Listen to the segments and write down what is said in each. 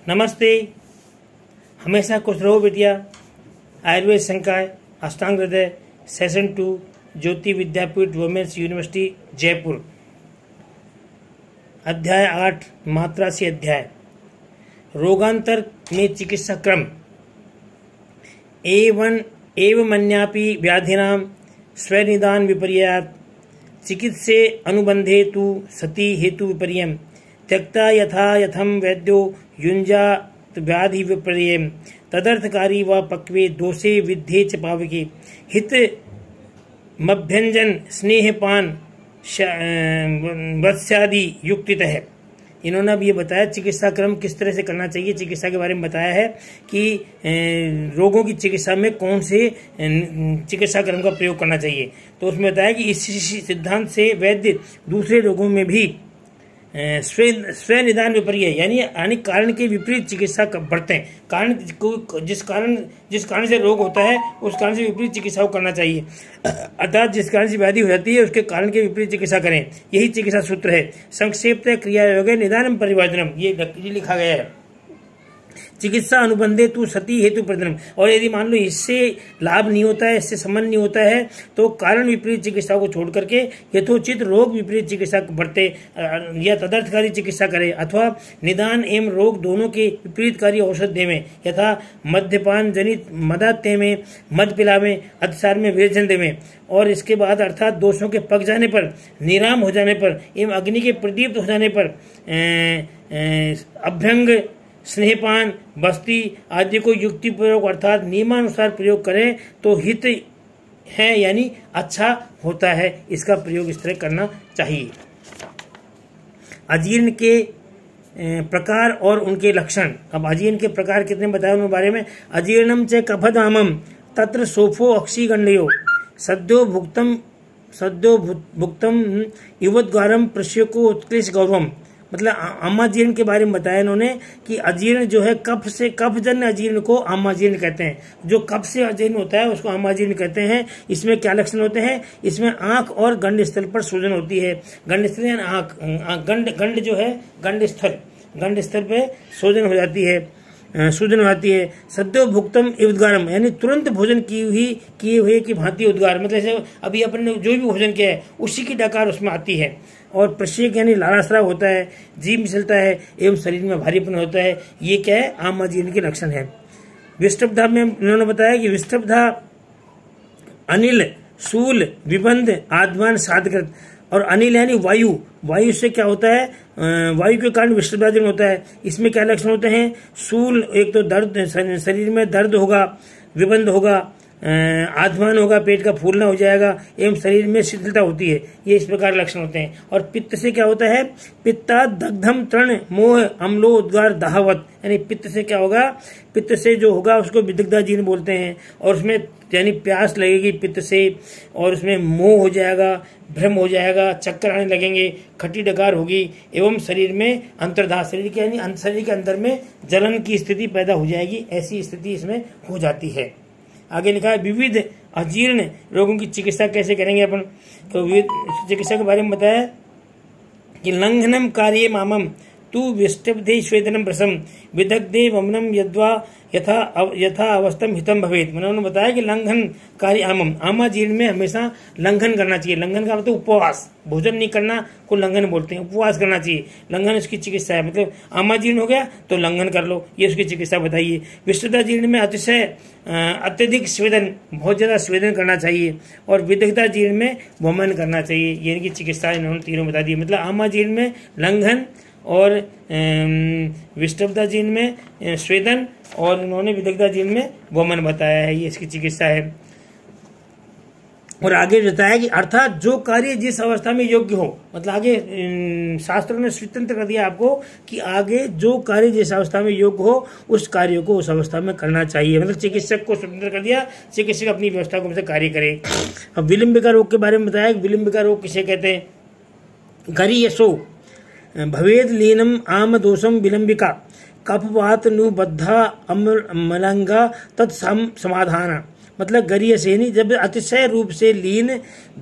नमस्ते। हमेशा खुश रहो बिटिया। आयुर्वेद संकाय अष्टांग हृदय session 2 Jyoti Vidyapeeth women's university Jaipur. अध्याय 8 मात्रा से अध्याय। रोगांतर में चिकित्सा क्रम। एवमन्यापि व्याधिनां स्वनिदान विपर्यात् चिकित्से अनुबंधे तु सति हेतु विपर्ययम् त्यक्ता यथा यथम वैद्यो युञ्जात व्याधि विपर्ययम् तदर्थकारी व पक्वे दोषे विद्धे च पावके हित मभ्यंजन स्नेहपान वत्स्यादि युक्तितः। इन्होंने अब ये बताया चिकित्सा क्रम किस तरह से करना चाहिए। चिकित्सा के बारे में बताया है कि रोगों की चिकित्सा में कौन से चिकित्सा क्रम का प्रयोग करना चाहिए। तो उसमें बताया कि इस सिद्धांत से वैद्य दूसरे रोगों में भी स्वनिदान विपर्यय यानी कारण के विपरीत चिकित्सा बरतें हैं। कारण को जिस कारण से रोग होता है उस कारण से विपरीत चिकित्सा को करना चाहिए, अर्थात जिस कारण से व्याधि हो जाती है उसके कारण के विपरीत चिकित्सा करें। यही चिकित्सा सूत्र है। संक्षेप क्रिया योग निदानम परिवर्तनम, ये लिखा गया है। चिकित्सा अनुबंधे तु सती हेतु प्रदनम, और यदि मान लो इससे लाभ नहीं होता है, इससे संबंध नहीं होता है, तो कारण विपरीत चिकित्सा को छोड़ करके यथोचित रोग विपरीत चिकित्सा बरते या तदर्थकारी चिकित्सा करे, अथवा निदान एवं रोग दोनों के विपरीतकारी औषध देवें, यथा मद्यपान जनित मदात्य में, मद पिलावें, अतिसार में विरजन देवें। और इसके बाद अर्थात दोषों के पक जाने पर, निराम हो जाने पर एवं अग्नि के प्रदीप्त हो जाने पर अभ्यंग, स्नेहपान, बस्ती आदि को युक्ति प्रयोग अर्थात नियमानुसार प्रयोग करें तो हित है यानी अच्छा होता है। इसका प्रयोग इस तरह करना चाहिए। अजीर्ण के प्रकार और उनके लक्षण। अब अजीर्ण के प्रकार कितने बताए उनके बारे में। अजीर्णम च कफधामम तत्र सोफो अक्षिगंडयो सद्यो भुक्तम युवद्वारम प्रश्यको उत्कृष्ट गौरवम। मतलब आमाजीर्ण के बारे में बताया इन्होंने कि अजीर्ण जो है कफजन्य अजीर्ण को आमाजीर्ण कहते हैं। जो कफ से अजीर्ण होता है उसको आमाजीर्ण कहते हैं। इसमें क्या लक्षण होते हैं। इसमें आंख और गंड स्थल पर सूजन होती है। गंड स्थल यानी आंख, गंड जो है गंड स्थल पे सूजन हो जाती है। सद्यो भुक्तम उद्गारम यानी तुरंत भोजन किए हुए की भांति उद्गार, मतलब जैसे अभी अपन ने जो भी भोजन किया है उसी की डकार उसमें आती है। और प्रश्यक यानी लालास्राव होता है, जीभ मिचलता है एवं शरीर में भारीपन होता है। ये क्या है, आमाजीर्ण के लक्षण है। विष्टब्धा में उन्होंने बताया कि विष्टब्धा अनिल, शूल, विबंध, आत्मान, साधकृत। और अनिल यानी वायु से क्या होता है, वायु के कारण विष्टब्धाजन होता है। इसमें क्या लक्षण होते हैं। शूल, एक तो दर्द, शरीर में दर्द होगा, विबंध होगा, आत्मान होगा, पेट का फूलना हो जाएगा एवं शरीर में शिथिलता होती है। ये इस प्रकार लक्षण होते हैं। और पित्त से क्या होता है। पित्ता दग्धम तृण मोह अम्लो उद्गार दाहवत, यानी पित्त से क्या होगा। पित्त से जो होगा उसको विदग्धाजीर्ण बोलते हैं। और उसमें यानी प्यास लगेगी पित्त से, और उसमें मोह हो जाएगा, भ्रम हो जाएगा, चक्कर आने लगेंगे, खट्टी डकार होगी एवं शरीर में अंतर्दाह, शरीर के अंदर में जलन की स्थिति पैदा हो जाएगी। ऐसी स्थिति इसमें हो जाती है। आगे लिखा है विविध अजीर्ण रोगों की चिकित्सा कैसे करेंगे अपन। तो विविध चिकित्सा के बारे में बताया कि लंघनम कार्य मामम तू विष्टब्धे श्वेतनम प्रसम विदग्धे वमनम यद्वा यथा अवस्थम हितम भवेत। उन्होंने बताया कि लंघन कार्य आमाजीर्ण में हमेशा लंघन करना चाहिए। लंघन का मतलब उपवास, भोजन नहीं करना को लंघन बोलते हैं। उपवास करना चाहिए, लंघन उसकी चिकित्सा है। मतलब आमाजीर्ण हो गया तो लंघन कर लो, ये उसकी चिकित्सा बताइए। विष्टब्धाजीर्ण में अत्यधिक स्वेदन, बहुत ज्यादा स्वेदन करना चाहिए। और विदग्धाजीर्ण में वमन करना चाहिए। ये इनकी चिकित्सा इन्होंने तीनों बता दी। मतलब आमाजीर्ण में लंघन और विष्टब्धाजीर्ण में स्वेदन और इन्होंने विदग्धाजीर्ण में वमन बताया है। ये इसकी चिकित्सा है। और आगे बताया कि अर्थात जो कार्य जिस अवस्था में योग्य हो, मतलब आगे शास्त्रों ने स्वतंत्र कर दिया आपको कि आगे जो कार्य जिस अवस्था में योग्य हो उस कार्य को उस अवस्था में करना चाहिए। मतलब चिकित्सक को स्वतंत्र कर दिया, चिकित्सक अपनी व्यवस्था को कार्य करे। अब विलंबिका रोग के बारे में बताया कि विलंबिका रोग किसे कहते हैं। घरी यशो भवेद लीनम आम दोषम विलंबिका कपवात नुबद्धा मलंगा तत्समाधान। मतलब गरीय सेनी, जब अतिशय रूप से लीन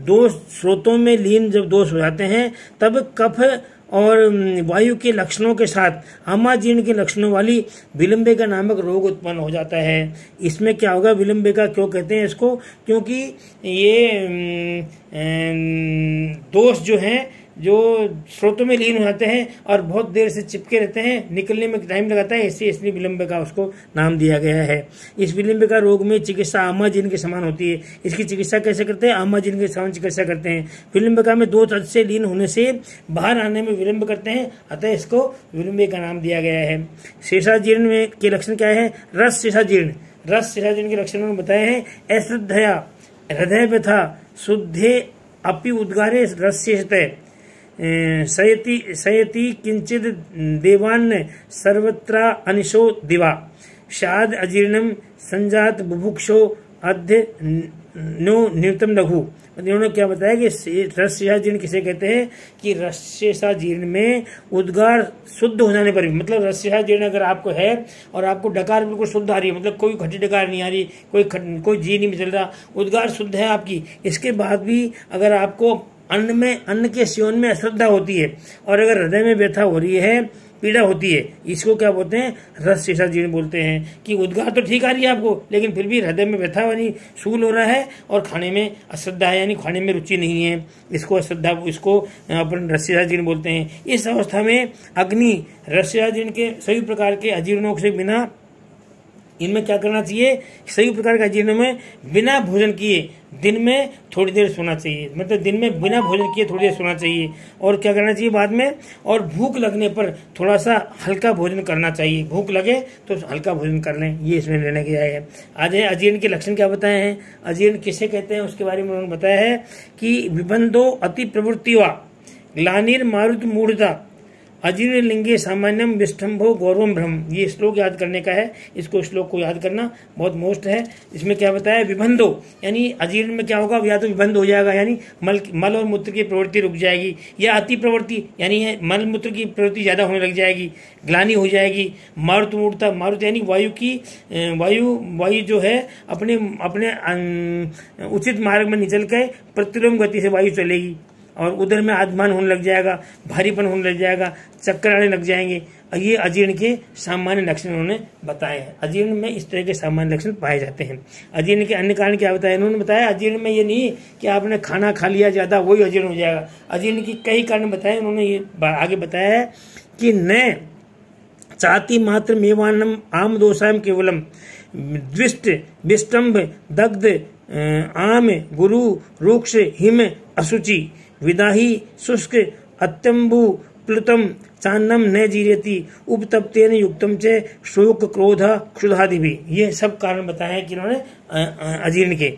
दोष स्रोतों में लीन जब दोष हो जाते हैं तब कफ और वायु के लक्षणों के साथ आमाजीर्ण के लक्षणों वाली विलंबिका नामक रोग उत्पन्न हो जाता है। इसमें क्या होगा, विलंबिका क्यों कहते हैं इसको, क्योंकि ये दोष जो हैं जो स्रोतों में लीन हो जाते हैं और बहुत देर से चिपके रहते हैं, निकलने में टाइम लगाता है, इसलिए विलंबिका उसको नाम दिया गया है। इस विलंबिका रोग में चिकित्सा आमाजीर्ण के समान होती है। इसकी चिकित्सा कैसे करते हैं, आमाजीर्ण के समान चिकित्सा करते हैं। विलंबिका में दो तत्व से लीन होने से बाहर आने में विलंब करते हैं, अतः इसको विलंबिका नाम दिया गया है। शेषाजीर्ण में के लक्षण क्या है, रस शेषाजीर्ण के लक्षण उन्होंने बताए हैं। अश्रद्धया हृदय व्यथा शुद्धे अपि उद्गारे रस्येषते सयति किंचित देवान्न सर्वत्र अनिशो दिवा शाद अजीर्णम संजात बुभुक्षो अध्य नो नियतम लघु। इन्होंने क्या बताया कि रसशेषाजीर्ण किसे कहते हैं कि रसशेषाजीर्ण में उद्गार शुद्ध हो जाने पर भी, मतलब रसशेषाजीर्ण अगर आपको है और आपको डकार बिल्कुल शुद्ध आ रही है, मतलब कोई खट्टी डकार नहीं आ रही, कोई जी नहीं चल रहा, उद्गार शुद्ध है आपकी, इसके बाद भी अगर आपको अन्न के सेवन में अश्रद्धा होती है और अगर हृदय में व्यथा हो रही है, पीड़ा होती है, इसको क्या बोलते हैं, रस शेषाजीर्ण बोलते हैं। कि उद्गार तो ठीक आ रही है आपको, लेकिन फिर भी हृदय में व्यथा यानी शूल हो रहा है और खाने में अश्रद्धा है यानी खाने में रुचि नहीं है, इसको अश्रद्धा, इसको अपन रस शेषाजीर्ण बोलते हैं। इस अवस्था में अग्नि रस शेषाजीर्ण के सभी प्रकार के अजीर्णों से बिना, इनमें क्या करना चाहिए, सभी प्रकार के अजीर्णों में बिना भोजन किए दिन में थोड़ी देर सोना चाहिए, मतलब दिन में बिना भोजन किए थोड़ी देर सोना चाहिए। और क्या करना चाहिए बाद में, और भूख लगने पर थोड़ा सा हल्का भोजन करना चाहिए, भूख लगे तो हल्का भोजन कर लें, ये इसमें निर्णय किया है। आज अजीर्ण के लक्षण क्या बताए हैं, अजीर्ण किसे कहते हैं उसके बारे में उन्होंने बताया है कि विबंधो अति प्रवृत्ति वा ग्लानिर मारुत मूढ़ता अजीर्ण लिंगे सामान्यम विष्ठम्भो गौरवम भ्रम। ये श्लोक याद करने का है, इसको श्लोक को याद करना बहुत मोस्ट है। इसमें क्या बताया, विबंधो यानी अजीर्ण में क्या होगा, या तो विबंध हो जाएगा यानी मल और मूत्र की प्रवृत्ति रुक जाएगी, या अति प्रवृत्ति यानी मल मूत्र की प्रवृत्ति ज्यादा होने लग जाएगी, ग्लानि हो जाएगी। मारुत मूर्ता, मारुत यानी वायु की वायु जो है अपने उचित मार्ग में निचल के प्रतिलोम गति से वायु चलेगी और उधर में आत्मान होने लग जाएगा, भारीपन होने लग जाएगा, चक्कर आने लग जाएंगे। ये अजीर्ण के सामान्य लक्षण उन्होंने बताए हैं। अजीर्ण में इस तरह के सामान्य लक्षण पाए जाते हैं। अजीर्ण के अन्य कारण क्या बताया, इन्होंने बताया अजीर्ण में ये नहीं कि आपने खाना खा लिया ज्यादा वही अजीर्ण हो जाएगा। अजीर्ण की कई कारण बताए उन्होंने, ये आगे बताया है कि न चाति मात्र मेवान्नम आम दोषाम केवलम द्विष्ट विष्टम्भ दग्ध आम गुरु रूक्ष हिम अशुचि विदाही शुष्क अत्यंबु प्लुतम चान्नम न जीरती उपतप्तेन युक्तम च शोक क्रोध क्षुधादि भी। ये सब कारण बताए हैं कि इन्होंने अजीर्ण के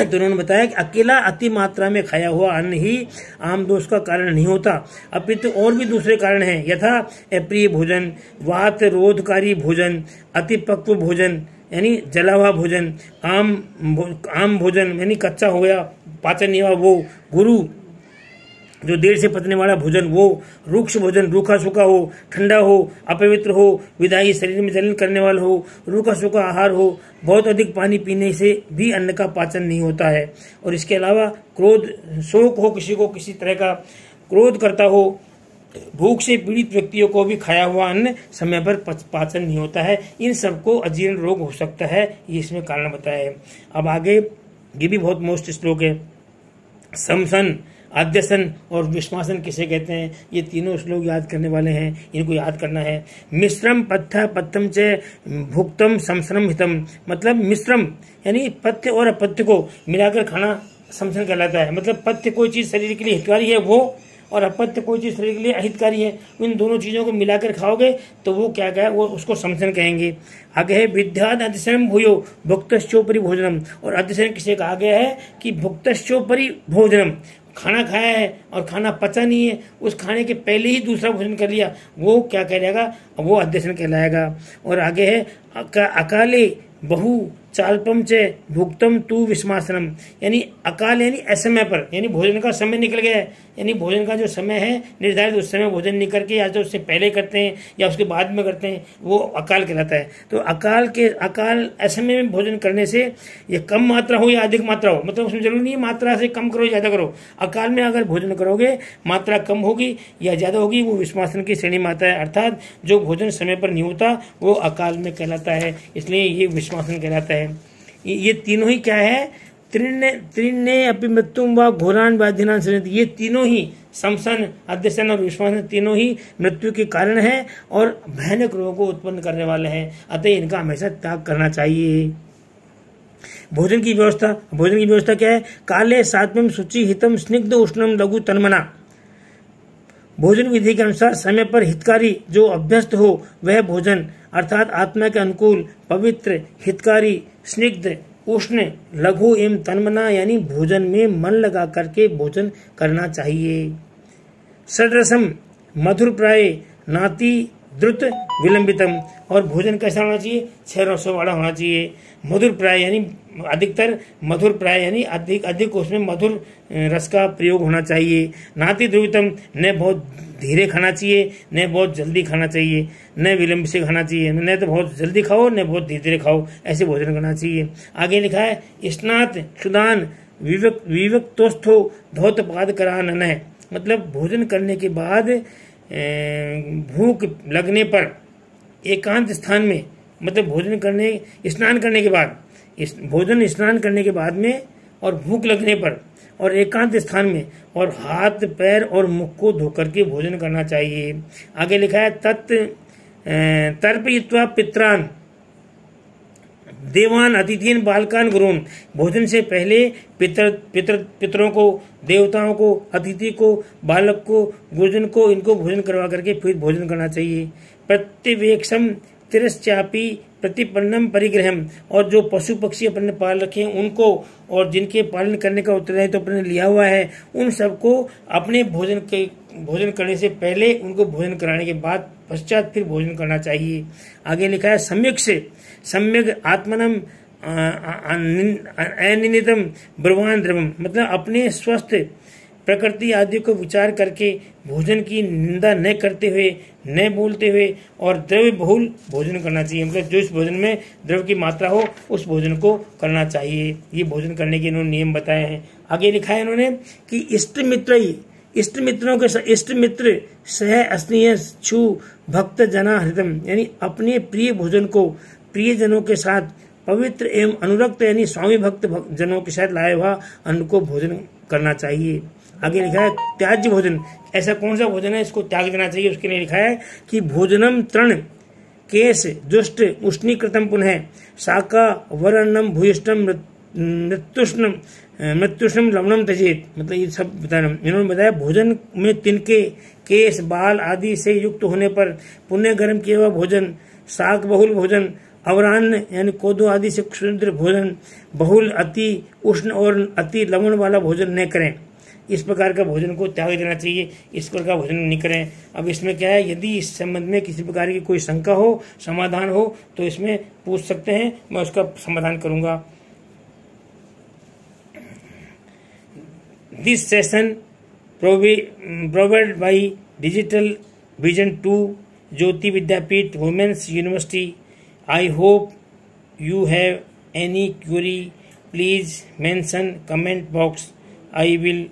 तो उन्होंने बताया कि अकेला अति मात्रा में खाया हुआ अन्न ही आम दोष का कारण नहीं होता, अपितु और भी दूसरे कारण हैं, यथा अप्रिय भोजन, वात रोधकारी भोजन, अति पक्व भोजन यानी जला हुआ भोजन, आम भोजन यानी कच्चा हो गया, पाचन नहीं हुआ वो, गुरु जो देर से पचने वाला भोजन वो, रूक्ष भोजन रूखा सूखा हो, ठंडा हो, अपवित्र हो, विदाई शरीर में जलन करने वाला हो, रूखा सूखा आहार हो, बहुत अधिक पानी पीने से भी अन्न का पाचन नहीं होता है। और इसके अलावा क्रोध, शोक हो, किसी को किसी तरह का क्रोध करता हो, भूख से पीड़ित व्यक्तियों को भी खाया हुआ अन्न समय पर पाचन नहीं होता है, इन सबको अजीर्ण रोग हो सकता है, ये इसमें कारण बताया है। अब आगे ये भी बहुत मोस्ट श्लोक है, समसन, आद्यसन और विश्वासन किसे कहते हैं, ये तीनों श्लोक याद करने वाले हैं, इनको याद करना है। मिश्रम पथ्य पथ्यम च भुक्तम समसनम हितम, मतलब मिश्रम यानी पथ्य और अपथ्य को मिलाकर खाना समसन कहलाता है। मतलब पथ्य कोई चीज शरीर के लिए हितकारी है वो, और अपथ्य कोई चीज शरीर के लिए अहितकारी है, इन दोनों चीजों को मिलाकर खाओगे तो वो क्या है, वो उसको समसन कहेंगे। आगे है विद्याद अतिशयम भूयो भुक्तश्चोपरि भोजनम, और अतिशयम किसे कहा गया है कि भुक्तश्चोपरि भोजनम, खाना खाया है और खाना पचा नहीं है, उस खाने के पहले ही दूसरा भोजन कर लिया, वो क्या कहलाएगा, वो अध्यसन कहलाएगा। और आगे है अकाले बहु चाल्पम च भुक्तम तू विस्मासनम, यानी अकाल यानी असमय पर, यानी भोजन का समय निकल गया है, यानी भोजन का जो समय है निर्धारित उस समय भोजन नहीं करके या तो उससे पहले करते हैं या उसके बाद में करते हैं, वो अकाल कहलाता है। तो अकाल असमय में भोजन करने से ये कम मात्रा हो या अधिक मात्रा हो, मतलब उसमें जरूरी नहीं है मात्रा से कम करो ज़्यादा करो, अकाल में अगर भोजन करोगे मात्रा कम होगी या ज़्यादा होगी वो विस्मासन की श्रेणी में आता है, अर्थात जो भोजन समय पर नहीं होता वो अकाल में कहलाता है, इसलिए ये विस्मासन कहलाता है। ये तीनों ही क्या है, त्रिण्य अपि मृत्युम व घोरान बाधिनान सृजति, ये तीनों ही समसन, अध्यसन और विस्मासन तीनों ही मृत्यु के कारण है और भयानक रोगों को उत्पन्न करने वाले हैं, अतः इनका हमेशा त्याग करना चाहिए। भोजन की व्यवस्था क्या है, काले सात्वम शुचि हितम स्निग्ध उष्णम लघु तन्मना, भोजन विधि के अनुसार समय पर हितकारी जो अभ्यस्त हो वह भोजन, अर्थात आत्मा के अनुकूल, पवित्र, हितकारी, स्निग्ध, उष्ण, लघु एवं तन्मना, यानी भोजन में मन लगा करके भोजन करना चाहिए। षड्रसम मधुर प्राय नाति द्रुत विलंबितम, और भोजन कैसा होना चाहिए, 6 रसों वाला होना चाहिए। मधुर प्राय यानी अधिकतर मधुर प्राय यानी अधिक उसमें मधुर रस का प्रयोग होना चाहिए। नाति ध्रुवितम, न बहुत धीरे खाना चाहिए न बहुत जल्दी खाना चाहिए, न विलंब से खाना चाहिए, न तो बहुत जल्दी खाओ न बहुत धीरे धीरे खाओ, ऐसे भोजन करना चाहिए। आगे लिखा है स्नात क्षुदान विवक्तोस्थो धौत पाद करान न, मतलब भोजन करने के बाद भूख लगने पर एकांत स्थान में, मतलब स्नान करने के बाद, भोजन स्नान करने के बाद में और भूख लगने पर और एकांत स्थान में और हाथ पैर और मुख को धोकर के भोजन करना चाहिए। आगे लिखा है तर्पयित्वा पित्रान देवान अतिथिन बालकान गुरुन, भोजन से पहले पितरों को, देवताओं को, अतिथि को, बालक को, गुरुजन को, इनको भोजन करवा करके फिर भोजन करना चाहिए। प्रतिवेक्षम तिरश्चापी प्रतिपन्नम परिग्रहम, और जो पशु पक्षी अपने पाल रखे हैं उनको और जिनके पालन करने का उत्तरदायित्व तो अपने लिया हुआ है उन सबको अपने भोजन करने से पहले उनको भोजन कराने के बाद पश्चात फिर भोजन करना चाहिए। आगे लिखा है सम्यक आत्मनम अनिनितम ब्रुवान द्रवम, मतलब अपने स्वस्थ प्रकृति आदि को विचार करके भोजन की निंदा न करते हुए, न बोलते हुए और द्रव्य बहुल भोजन करना चाहिए, मतलब जो इस भोजन में द्रव्य की मात्रा हो उस भोजन को करना चाहिए। ये भोजन करने के इन्होंने नियम बताए हैं। आगे लिखा है इन्होंने कि इष्ट मित्र सह अस्नेय छु भक्त जना हृदम, यानी अपने प्रिय भोजन को प्रिय जनों के साथ पवित्र एवं अनुरक्त यानी स्वामी भक्त जनों के साथ लाया हुआ अन्न को भोजन करना चाहिए। आगे लिखा है त्याज्य भोजन, ऐसा कौन सा भोजन है इसको त्याग देना चाहिए, उसके लिए लिखा है कि भोजनम तृण केश दुष्ट उष्णीकृतम पुनः शाका वरण्यम भूयिष्ठम मृत्युष्णम लवणम त्यजेत, मतलब ये सब बताना इन्होंने बताया। भोजन में तिनके, केश, बाल आदि से युक्त होने पर पुण्य गर्म किया हुआ भोजन, शाक बहुल भोजन, अवरान्न यानी कोदो आदि से क्षुद्र भोजन, बहुल अति उष्ण और अति लवण वाला भोजन न करें। इस प्रकार का भोजन को त्याग देना चाहिए, इस प्रकार का भोजन नहीं करें। अब इसमें क्या है, यदि इस संबंध में किसी प्रकार की कोई शंका हो, समाधान हो तो इसमें पूछ सकते हैं, मैं उसका समाधान करूंगा। This session provided by digital vision 2 Jyoti Vidyapeeth women's university. I hope you have any query, please mention comment box. I will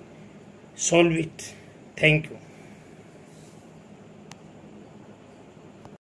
solve it. Thank you.